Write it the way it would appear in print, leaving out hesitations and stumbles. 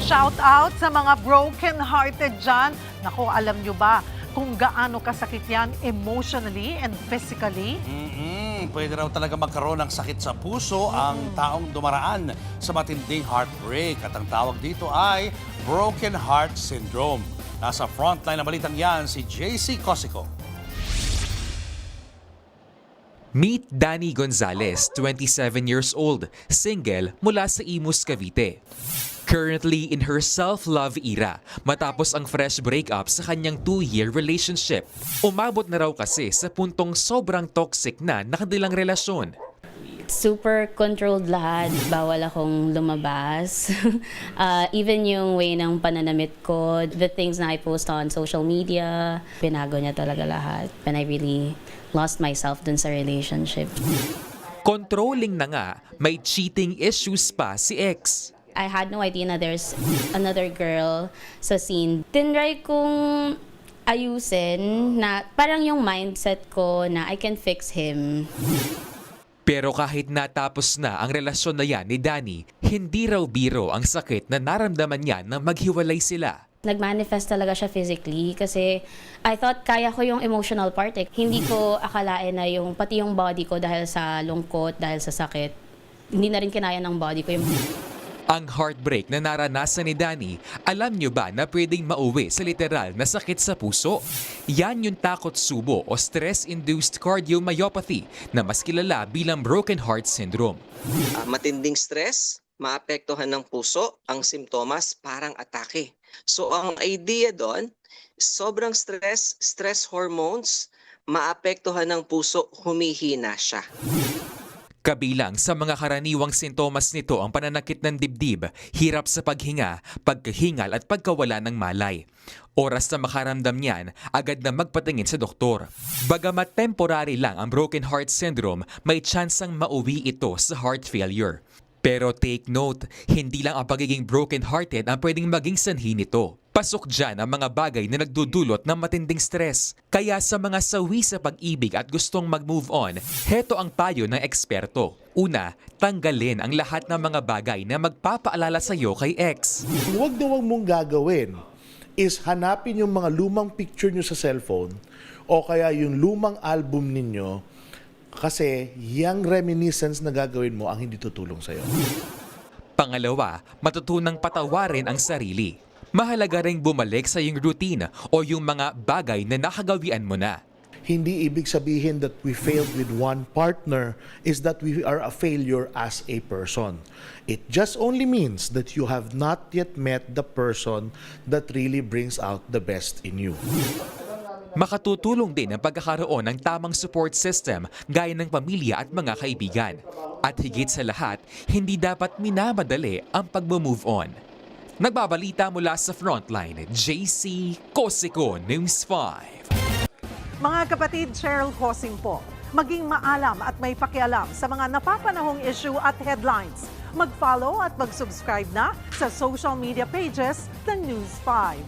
Shout out sa mga broken-hearted dyan. Naku, alam nyo ba kung gaano kasakit yan emotionally and physically? Pwede raw talaga magkaroon ng sakit sa puso ang taong dumaraan sa matinding heartbreak. At ang tawag dito ay broken heart syndrome. Nasa frontline na balitang yan si JC Cosico. Meet Danny Gonzalez, 27 years old, single mula sa Imus, Cavite. Currently in her self-love era, matapos ang fresh breakup sa kanyang 2-year relationship. Umabot na raw kasi sa puntong sobrang toxic na nakadilang relasyon. Super controlled lahat. Bawal akong lumabas. Even yung way ng pananamit ko, the things na I post on social media, pinago niya talaga lahat. And I really lost myself dun sa relationship. Controlling na nga, may cheating issues pa si ex. I had no idea na there's another girl sa scene. Tinry kong ayusin na parang yung mindset ko na I can fix him. Pero kahit natapos na ang relasyon na yan ni Danny, hindi raw biro ang sakit na naramdaman niya nang maghiwalay sila. Nag-manifest talaga siya physically kasi I thought kaya ko yung emotional part. Hindi ko akalain na pati yung body ko dahil sa lungkot, dahil sa sakit, hindi na rin kinaya ng body ko yung... Ang heartbreak na naranasan ni Danny, alam nyo ba na pwedeng mauwi sa literal na sakit sa puso? Yan yung takot subo o stress-induced cardiomyopathy na mas kilala bilang broken heart syndrome. Matinding stress, maapektuhan ng puso, ang simptomas parang atake. So ang idea doon, sobrang stress hormones, maapektuhan ng puso, humihina siya. Kabilang sa mga karaniwang sintomas nito ang pananakit ng dibdib, hirap sa paghinga, pagkahingal at pagkawala ng malay. Oras na makaramdam niyan, agad na magpatingin sa doktor. Bagamat temporary lang ang broken heart syndrome, may tsansang mauwi ito sa heart failure. Pero take note, hindi lang ang pagiging broken-hearted ang pwedeng maging sanhi nito. Pasok dyan ang mga bagay na nagdudulot ng matinding stress. Kaya sa mga sawi sa pag-ibig at gustong mag-move on, heto ang payo ng eksperto. Una, tanggalin ang lahat ng mga bagay na magpapaalala sa iyo kay ex. Huwag na huwag mong gagawin is hanapin yung mga lumang picture nyo sa cellphone o kaya yung lumang album ninyo. Kasi yung reminiscence na gagawin mo ang hindi tutulong sa'yo. Pangalawa, matutunang patawarin ang sarili. Mahalaga ring bumalik sa iyong routine o yung mga bagay na nakagawian mo na. Hindi ibig sabihin that we failed with one partner is that we are a failure as a person. It just only means that you have not yet met the person that really brings out the best in you. Makatutulong din ang pagkakaroon ng tamang support system gaya ng pamilya at mga kaibigan. At higit sa lahat, hindi dapat minamadali ang pag-move on. Nagbabalita mula sa Frontline, JC Cosico, News 5. Mga kapatid, Cheryl Cosing po. Maging maalam at may pakialam sa mga napapanahong issue at headlines. Mag-follow at mag-subscribe na sa social media pages ng News 5.